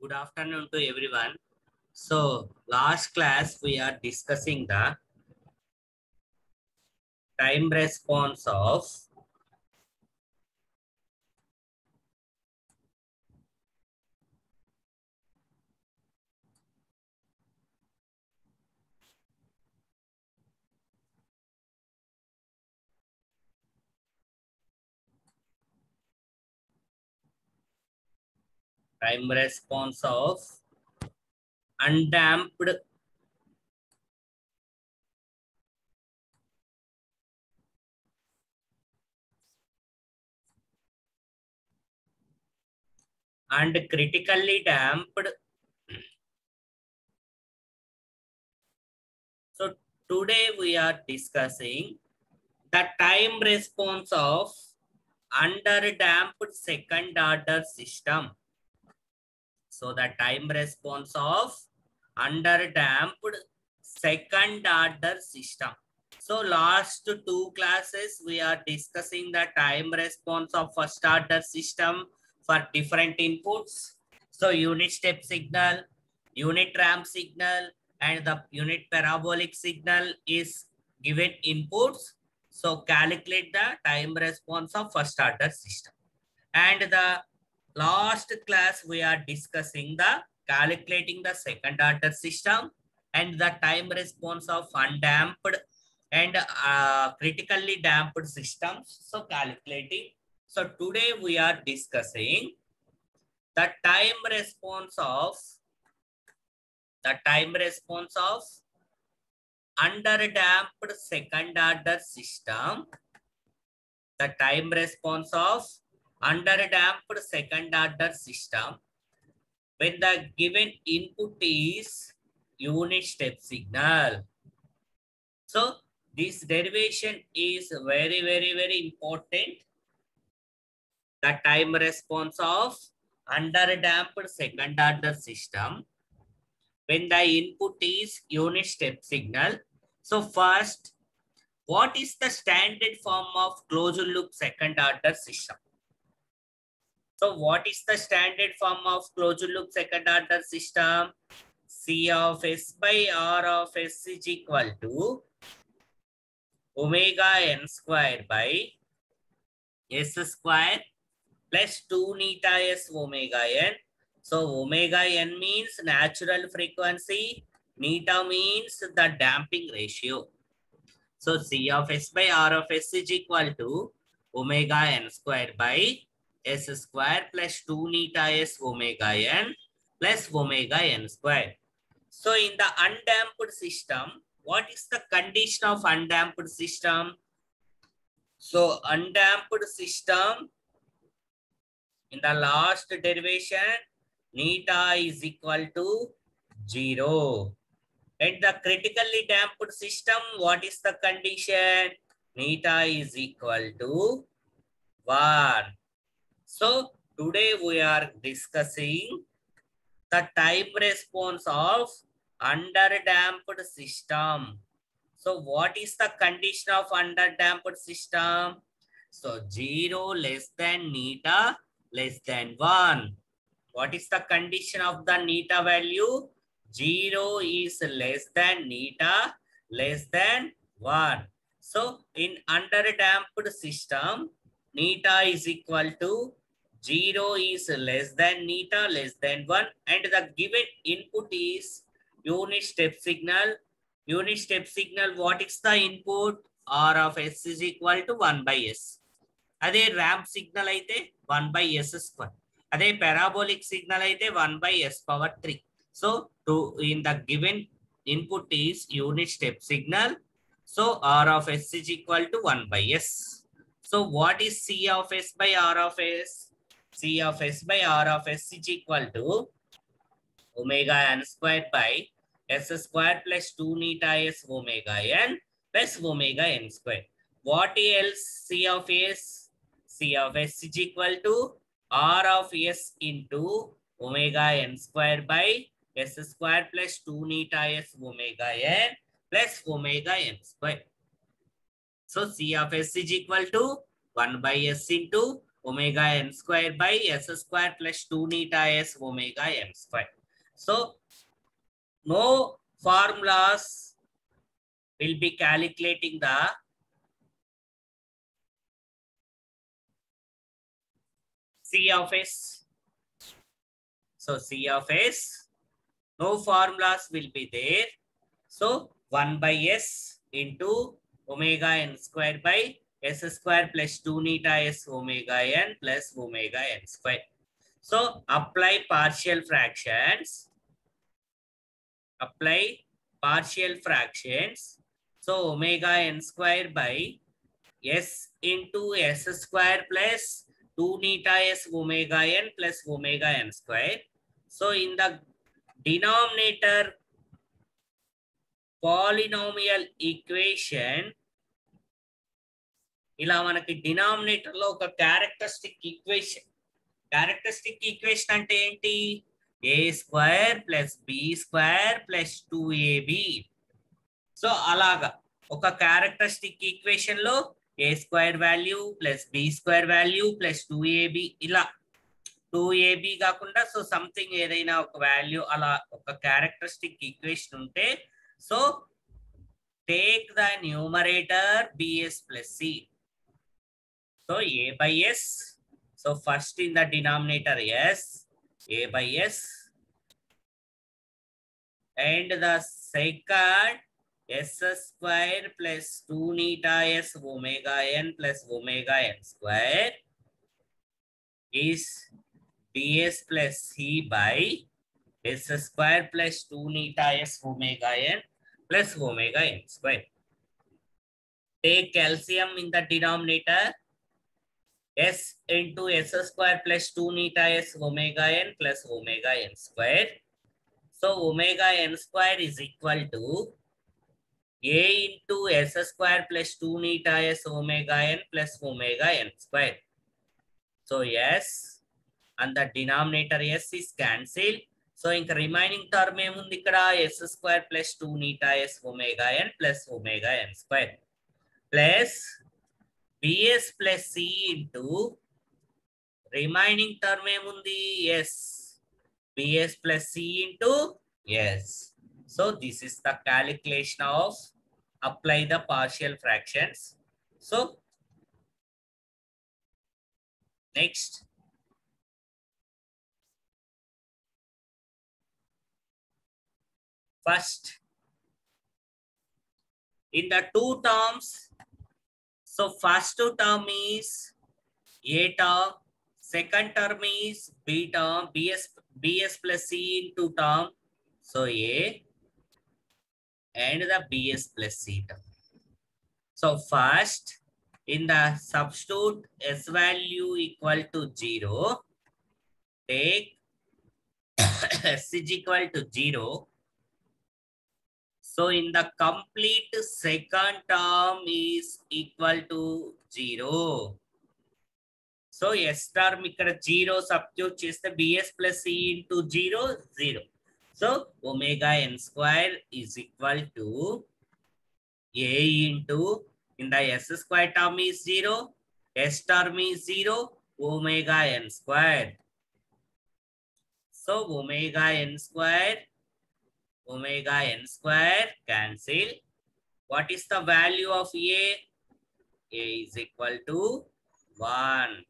Good afternoon to everyone. So last class we are discussing the time response of undamped and critically damped. So today we are discussing the time response of underdamped second order system. So the time response of underdamped second order system. So last two classes we are discussing the time response of first order system for different inputs. So unit step signal, unit ramp signal, and the unit parabolic signal is given inputs. So calculate the time response of first order system. And the last class we are discussing the calculating the second order system and the time response of undamped and critically damped systems. So calculating. So today we are discussing the time response of underdamped second order system. The time response of underdamped second order system when the given input is unit step signal. So this derivation is very important. The time response of underdamped second order system when the input is unit step signal. So first, what is the standard form of closed loop second order system? So what is the standard form of closed loop second order system? C of S by R of S is equal to omega n square by S square plus 2 neta S omega n. So omega n means natural frequency, neta means the damping ratio. So C of S by R of S is equal to omega n square by S square plus 2 neta S omega n plus omega n square. So in the undamped system, what is the condition of undamped system? So undamped system, in the last derivation, neta is equal to 0. And the critically damped system, what is the condition? Neta is equal to 1. So today we are discussing the time response of underdamped system. So what is the condition of underdamped system? So 0 less than neta less than 1. What is the condition of the neta value? 0 is less than neta less than 1. So in underdamped system, neta is equal to 0 is less than neta less than 1 and the given input is unit step signal. Unit step signal, what is the input? R of S is equal to 1 by S. అదే ramp signal అయితే 1 by S square. అదే parabolic signal అయితే 1 by S power 3. So in the given input is unit step signal. So R of S is equal to 1 by S. So what is C of S by R of S? C of S by R of S is equal to omega n square by S square plus 2 neta S omega n plus omega n square. What else? C of S? C of S is equal to R of S into omega n square by S square plus 2 neta S omega n plus omega n square. So C of S is equal to 1 by S into omega n square by s square plus 2 neta s omega n square. So no formulas will be calculating the C of s. So C of s, no formulas will be there. So 1 by s into omega n square by s square plus 2 neta s omega n plus omega n square. So apply partial fractions. Apply partial fractions. So omega n square by s into s square plus 2 neta s omega n plus omega n square. So in the denominator polynomial equation, ఇలా మనకి denominator లో ఒక characteristic equation అంటే ఏంటి? a square plus b square plus 2ab. So అలాగా ఒక characteristic equation లో a square value plus b square value plus 2ab, ఇలా 2ab కాకుండా సో సంథింగ్ ఏదైనా ఒక వాల్యూ అలా ఒక క్యారెక్టరిస్టిక్ ఈక్వేషన్ ఉంటే, so take the numerator bs plus c. So a by s. So first in the denominator s, a by s, and the second s square plus 2 neta s omega n plus omega n square is bs plus c by s square plus 2 neta s omega n plus omega n square. Take calcium in the denominator, s into s square plus 2 neta s omega n plus omega n square. So omega n square is equal to a into s square plus 2 neta s omega n plus omega n square. So yes, and the denominator s is cancelled. So in the remaining term ఏముంది ఇక్కడ? s square plus 2 neta s omega n plus omega n square plus bs plus c into remaining term ఏముంది? s bs plus c into s. So this is the calculation of apply the partial fractions. So next, first in the two terms, so first term is a term, second term is b term, bs plus c into term, so a and the bs plus c term. So first in the substitute s value equal to 0, take s is equal to 0. So in the complete second term is equal to 0. So s term ఇక్కడ 0 substitute చేస్తే bs plus c into 0, 0. So omega n square is equal to a into, in the s square term is 0, s term is 0, omega n square. So omega n square cancel. What is the value of a? A is equal to 1.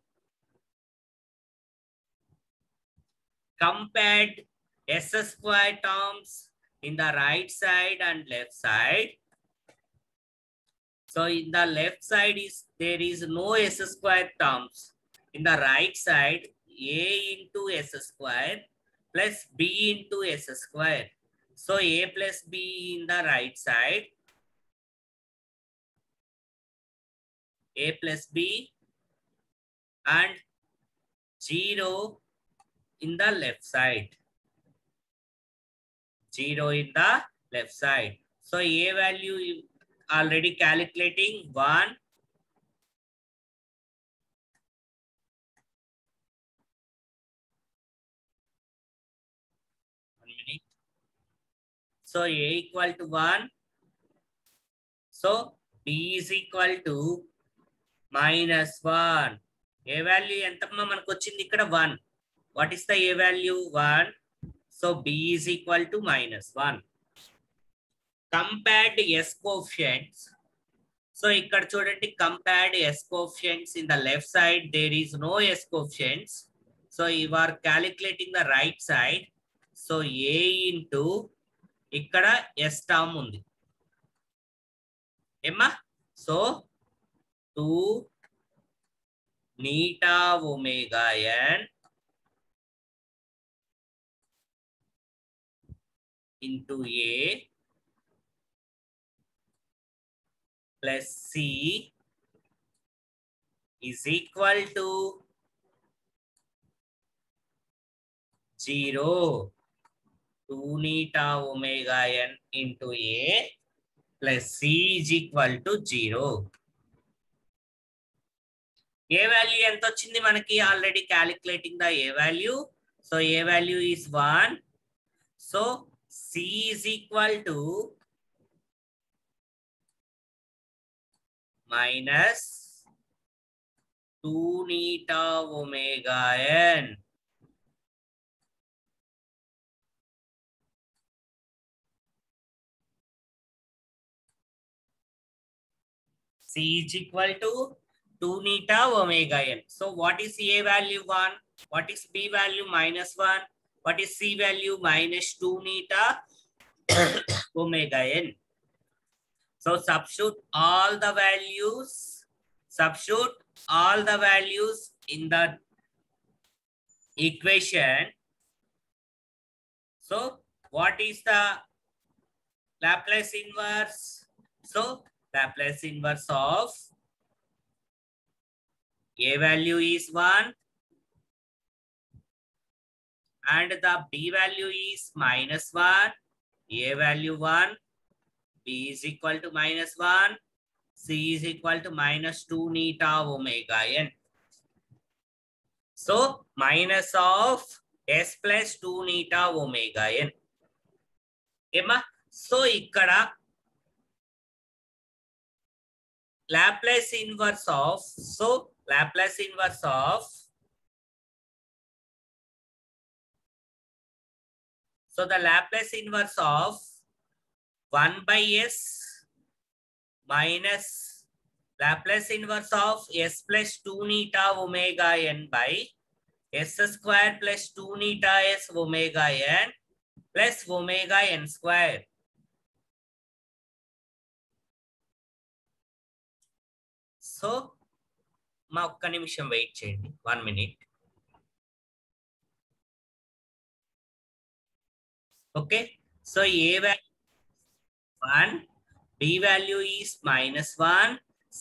Compared s square terms in the right side and left side. So in the left side is there is no s square terms. In the right side, a into s square plus b into s square. So a plus b in the right side, a plus b, and 0 in the left side. 0 in the left side. So a value already calculating 1. So a equal to 1. So b is equal to -1. A value ఎంతమ్మా మనకు వచ్చింది ఇక్కడ 1. What is the A value? 1. So B is equal to -1. Compared S coefficients. So ఇక్కడ చూడండి compared S coefficients in the left side there is no S coefficients. So you are calculating the right side. So A into ఇక్కడ S term ఉంది ఏమ్మా. So 2 neta omega n into A plus C is equal to 0. 2 neta omega n into A plus C is equal to 0. A value ఎంత వచ్చింది మనకి already calculating the A value. So A value is 1. So C is equal to minus 2 neta omega n. C is equal to 2 neta omega n. So what is A value? 1. What is B value? -1. What is C value? -2 neta omega n. So substitute all the values. Substitute all the values in the equation. So what is the Laplace inverse? So Laplace inverse of A value is 1 and the B value is -1. A value 1. B is equal to -1. C is equal to -2 neta omega n. So minus of S plus 2 neta omega n. Emma, so ikkada Laplace inverse of, so Laplace inverse of, so the Laplace inverse of 1 by S minus Laplace inverse of S plus 2 neta omega n by S square plus 2 neta S omega n plus omega n square. So మా ఒక్క నిమిషం wait చేయండి, 1 minute. Okay, so A value 1, B value is -1,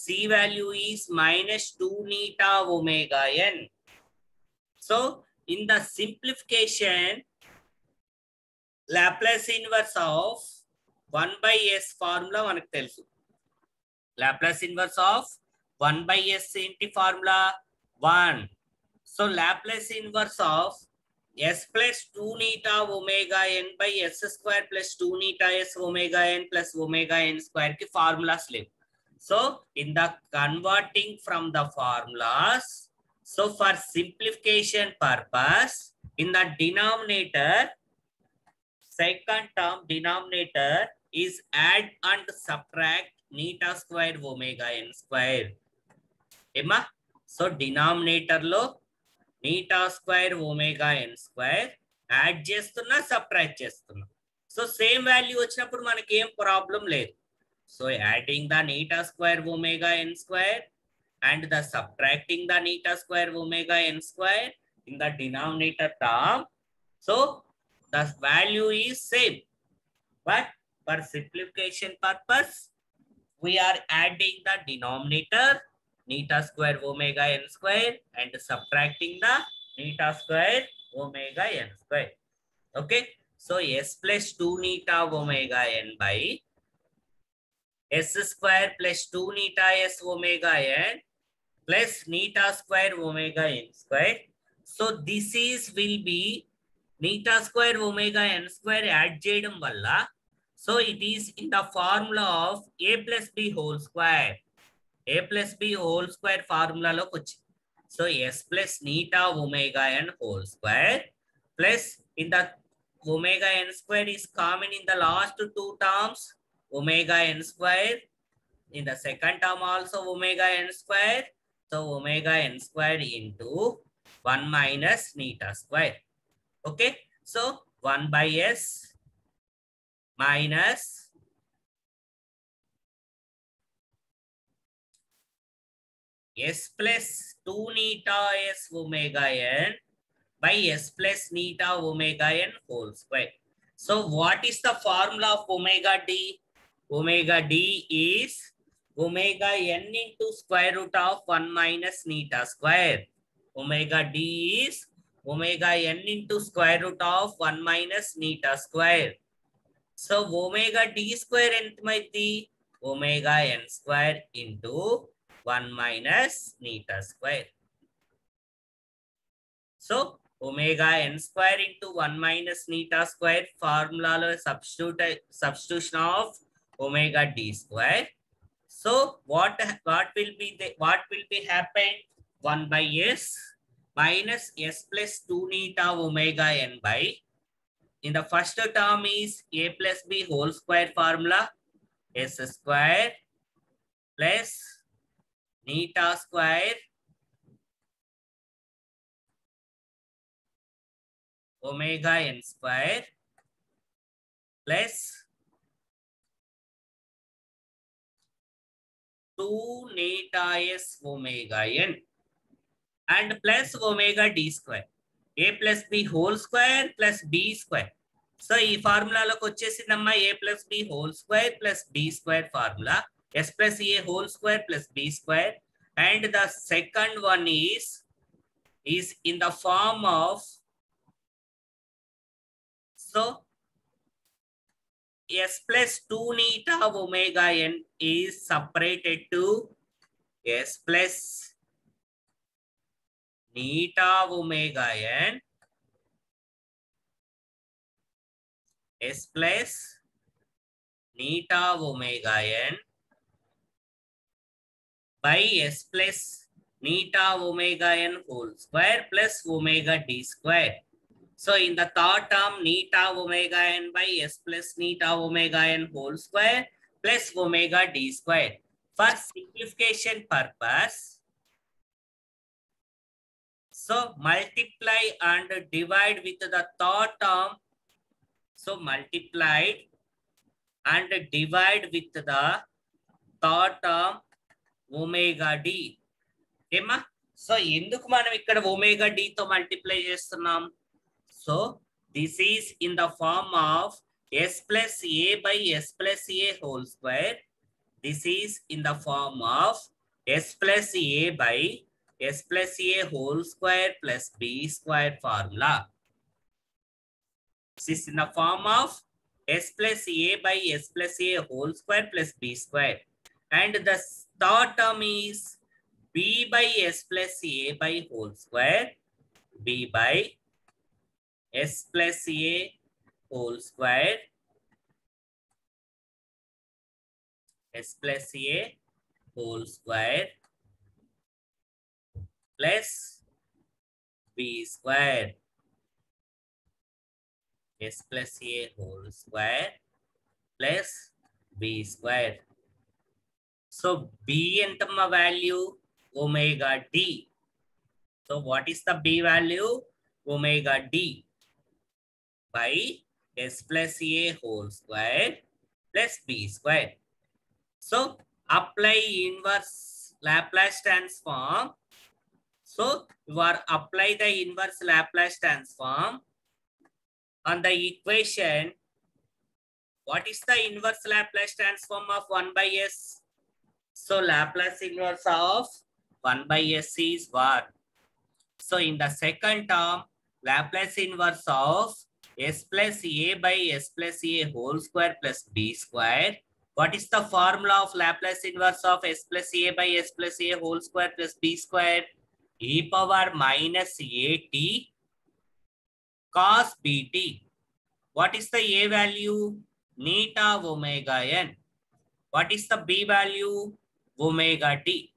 C value is -2 neta omega n. So in the simplification, Laplace inverse of 1 by S formula మనకు తెలుసు. Laplace inverse of 1 by S ఏంటి formula? 1. So Laplace inverse of S plus 2 neta omega n by S square plus 2 neta S omega n plus omega n square ki formulas levu. So in the converting from the formulas, so for simplification purpose, in the denominator, second term denominator is add and subtract neta square omega n square. Emma, so denominator lo neta square omega n square add చేస్తున్నా, subtract చేస్తున్నా. So same value వచ్చినప్పుడు మనకి ఏం problem లేదు. So adding the neta square omega n square and the subtracting the neta square omega n square in the denominator term. So the value is same, but for simplification purpose we are adding the denominator neta square omega n square and subtracting the neta square omega n square. Okay, so S plus 2 neta omega n by S square plus 2 neta S omega n plus neta square omega n square. So this is will be neta square omega n square add చేయడం వల్ల, so it is in the formula of A plus B whole square. A plus B whole square formula లోకి వచ్చింది. So S plus neta omega n whole square plus in the omega n square is common in the last two terms, omega n square. In the second term also omega n square. So omega n square into 1 minus neta square. Okay. So 1 by S minus S plus 2 neta S omega n by S plus neta omega n whole square. So what is the formula of omega d? Omega d is omega n into square root of 1 minus neta square. Omega d is omega n into square root of 1 minus neta square. So omega d square enthmaidi omega n square into 1 minus neta square. So omega n square into 1 minus neta square formula substitution of omega d square. So what will be happen? 1 by S minus S plus 2 neta omega n by, in the first term is A plus B whole square formula, S square plus neta square omega n square plus 2 neta S omega n and plus omega d square. A plus B whole square plus B square. So ఈ ఫార్ములాలోకి వచ్చేసిందమ్మా A plus B whole square plus B square formula. S plus A whole square plus B square. And the second one is in the form of, so S plus 2 neta omega n is separated to S plus neta omega n S plus neta omega n by S plus neta omega n whole square plus omega d square. So in the third term, neta omega n by S plus neta omega n whole square plus omega d square. For simplification purpose, so multiply and divide with the third term. So multiplied and divide with the third term omega d. ఏమా? So ఎందుకు మనం ఇక్కడ omega d తో multiply చేస్తున్నాం? So this is in the form of S plus A by S plus A whole square. This is in the form of S plus A by S plus A whole square plus B square formula. This is in the form of S plus A by S plus A whole square plus B square. And the third term is B by S plus A by whole square. B by S plus A whole square. S plus A whole square plus B square. S plus A whole square plus B square. So B entama value omega d. So what is the B value? Omega d by S plus A whole square plus B square. So apply inverse Laplace transform. So you are apply the inverse Laplace transform on the equation. What is the inverse Laplace transform of 1 by S? So Laplace inverse of 1 by S is what? So in the second term, Laplace inverse of S plus A by S plus A whole square plus B square. What is the formula of Laplace inverse of S plus A by S plus A whole square plus B square? E power minus AT cos BT. What is the A value? Neta omega n. What is the B value? Omega t.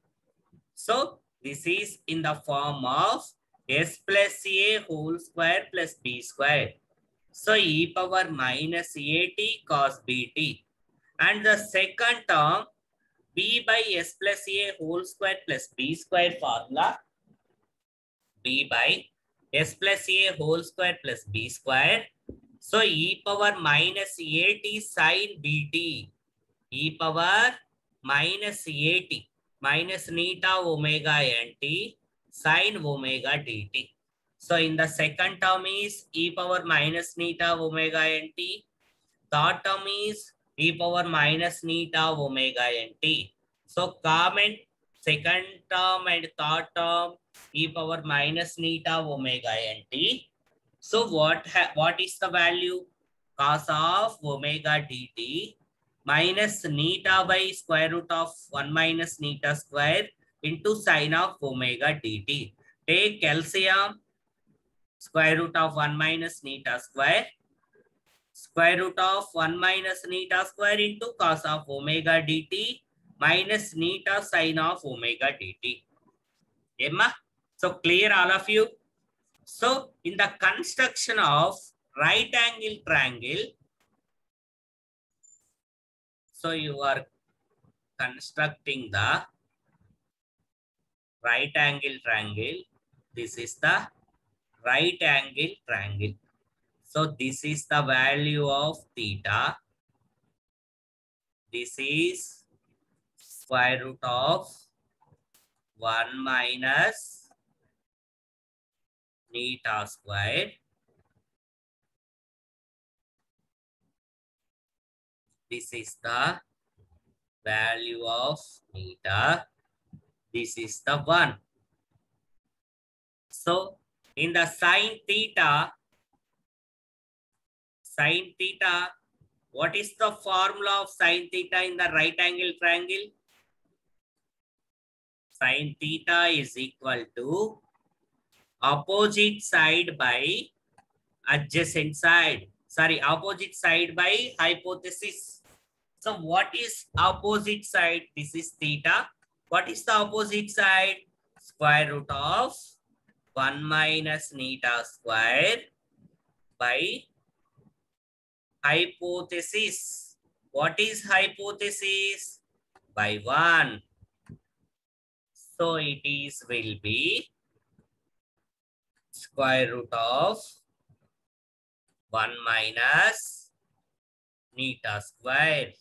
So This is in the form of s plus a whole square plus b square. So e power minus at cos bt. And the second term, b by s plus a whole square plus b square formula, b by s plus a whole square plus b square. So e power minus at sin bt, e power minus at minus neta omega nt sin omega dt. So in the second term is e power minus neta omega nt. Third term is e power minus neta omega nt. So common second term and third term e power minus neta omega nt. So what is the value? Cos of omega dt minus neta by square root of 1 minus neta square into sine of omega dt. Take LCM, square root of 1 minus neta square, square root of 1 minus neta square into cos of omega dt minus neta sine of omega dt. Emma? So clear all of you? So in the construction of right angle triangle, so you are constructing the right angle triangle. This is the right angle triangle. So this is the value of theta. This is square root of 1 minus neta square. This is the value of neta. This is the 1. So in the sine theta, what is the formula of sine theta in the right angle triangle? Sine theta is equal to opposite side by adjacent side. Sorry, opposite side by hypothesis. So what is opposite side? This is theta. What is the opposite side? Square root of 1 minus neta square by hypothesis. What is hypothesis? By 1. So it is will be square root of 1 minus neta square.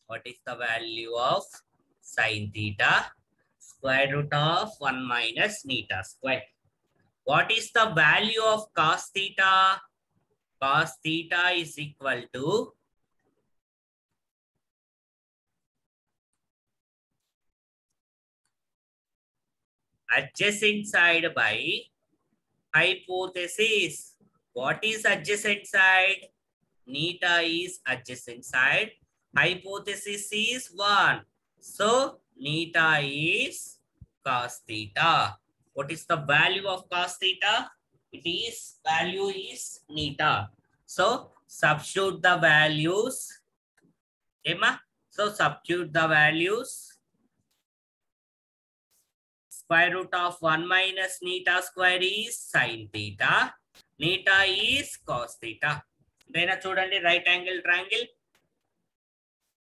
What is the value of sine theta? Square root of 1 minus neta square. What is the value of cos theta? Cos theta is equal to adjacent side by hypothesis. What is adjacent side? Neta is adjacent side. Hypothesis is 1. So neta is cos theta. What is the value of cos theta? Value is neta. So substitute the values. Emma? So substitute the values. Square root of 1 minus neta square is sin theta. Neta is cos theta. Then chudandi right angle triangle.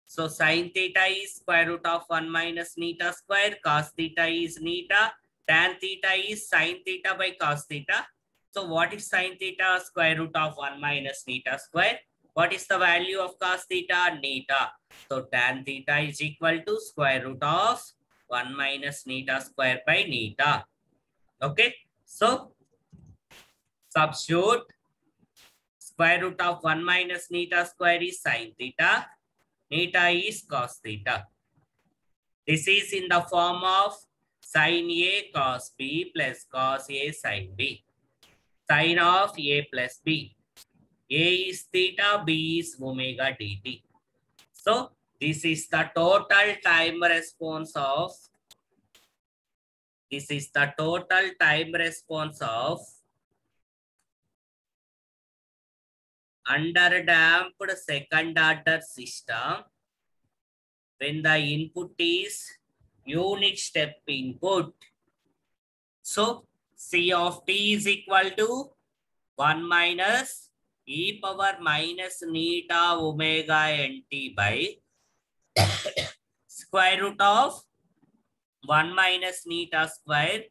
So sin theta is square root of 1 minus neta square. Cos theta is neta. Tan theta is sin theta by cos theta. So what is sin theta? Square root of 1 minus neta square. What is the value of cos theta? Neta. So tan theta is equal to square root of 1 minus neta square by neta. Okay. So substitute square root of 1 minus neta square is sin theta. Neta is cos theta. This is in the form of sin A cos B plus cos A sin B. Sin of A plus B. A is theta, B is omega dt. So this is the total time response of underdamped second order system when the input is unit step input. So C of t is equal to 1 minus e power minus neta omega nt by square root of 1 minus neta square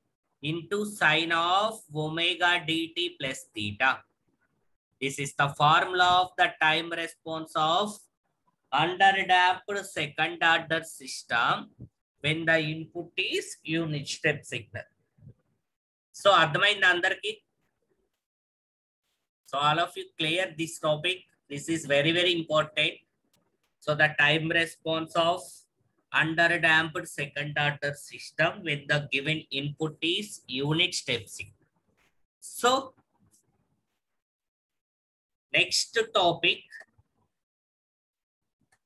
into sine of omega dt plus theta. This is the formula of the time response of underdamped second order system when the input is unit step signal. So అర్థమైంది అందరికి? So all of you clear this topic. This is very, very important. So the time response of underdamped second order system when the given input is unit step signal. So next topic,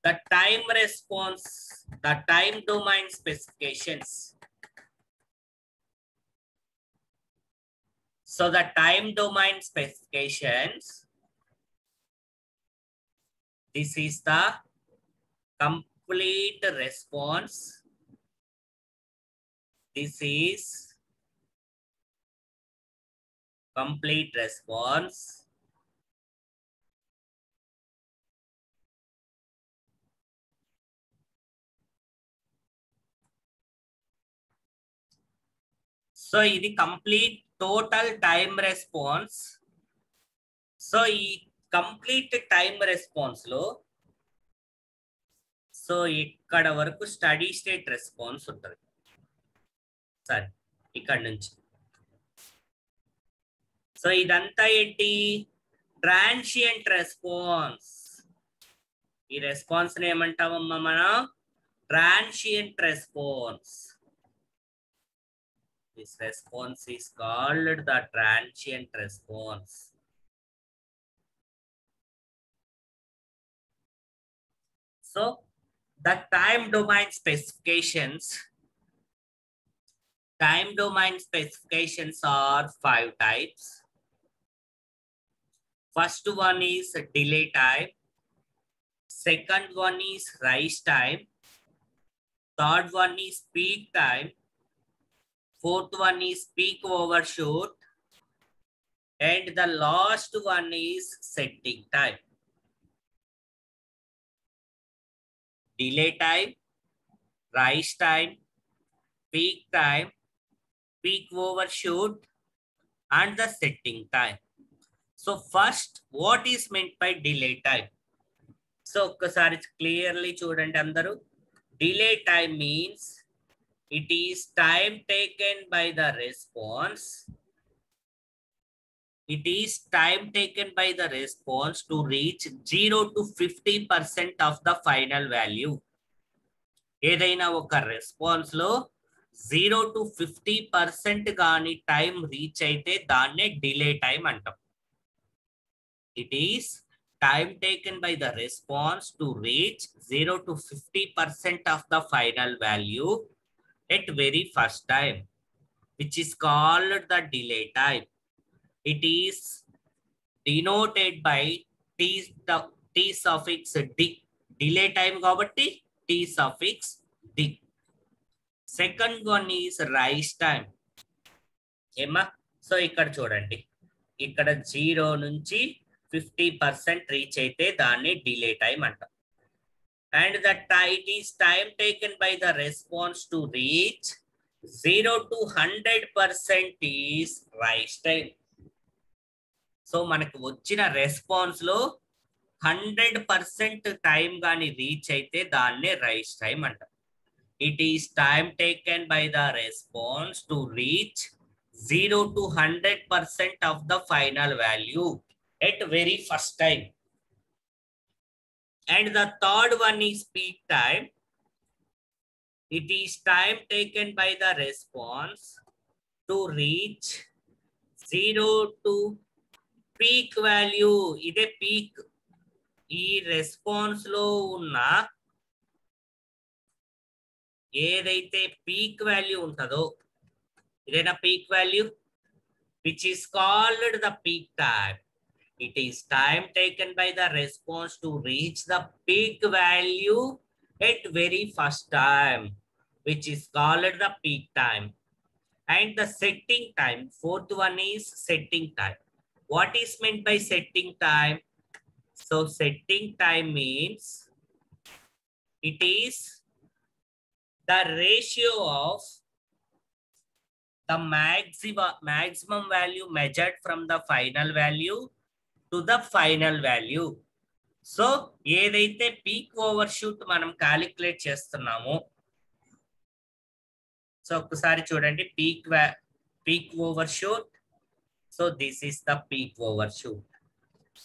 the time response, the time domain specifications. So the time domain specifications, this is the complete response. This is complete response. So ఇది complete total time response. So ఈ complete time response లో so ఇక్కడ వరకు steady state response ఉంటుంది. సరే ఇక్కడ నుంచి so ఇదంతా ఏంటి? Transient response. ఈ రెస్పాన్స్ ఏమంటామమ్మా మనం? Transient response. This response is called the transient response. So the time domain specifications. Time domain specifications are 5 types. First one is delay time. Second one is rise time. Third one is peak time. Fourth one is peak overshoot. And the last one is setting time. Delay time, rise time, peak time, peak overshoot, and the setting time. So first, what is meant by delay time? So ఒక్కసారి clearly చూడండి అందరూ. Delay time means it is time taken by the response. It is time taken by the response to reach 0 to 50% of the final value. ఏదైనా ఒక response లో 0 to 50% గాని time reach అయితే దాన్నే delay time అంటాం. It is time taken by the response to reach 0 to 50% of the final value at very first time, which is called the delay time. It is denoted by t suffix d. Delay time కాబట్టి t suffix d. Second one is rise time. ఏమా? So ఇక్కడ చూడండి, ఇక్కడ 0 నుంచి 50% reach అయితే దాన్ని delay time అంటాం. And that it is time taken by the response to reach 0 to 100% is rise time. So మనకు వచ్చిన రెస్పాన్స్ లో 100% టైం గాని రీచ్ అయితే దాన్నే రైస్ టైం అంటాం. It is time taken by the response to reach 0 to 100% of the final value at very first time. And the third one is peak time. It is time taken by the response to reach 0 to peak value. ఇదే peak. ఈ response లో ఉన్న ఏదైతే peak value ఉంటుందో ఇదేనా peak value, which is called the peak time. It is time taken by the response to reach the peak value at very first time, which is called the peak time. And the setting time, fourth one is setting time. What is meant by setting time? So setting time means it is the ratio of the maximum value measured from the final value to the final value. So ఏదైతే peak over shoot మనం calculate చేస్తున్నామో, so ఒకసారి చూడండి peak over shoot. So this is the peak over shoot.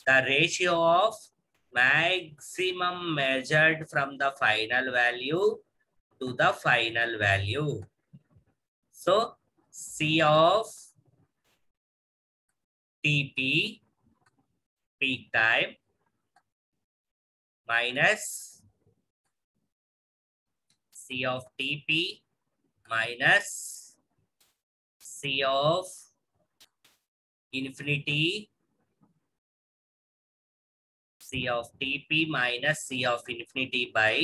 The ratio of maximum measured from the final value to the final value. So C of TP, peak time, minus C of TP minus C of infinity, C of TP minus C of infinity by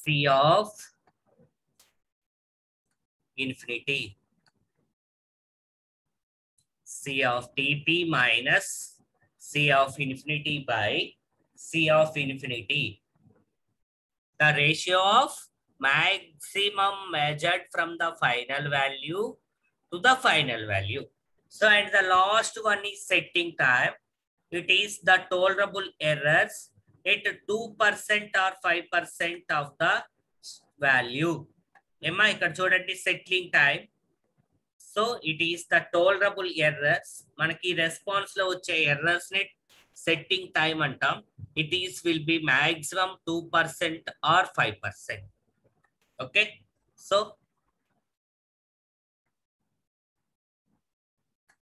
C of infinity. C of TP minus C of infinity by C of infinity. The ratio of maximum measured from the final value to the final value. So, and the last one is setting time. It is the tolerable errors at 2% or 5% of the value. Emma, ikkada chudandi settling time. So it is the tolerable errors. Manaki response lo vache errors ni setting time antam. It is will be maximum 2% or 5%. Okay. So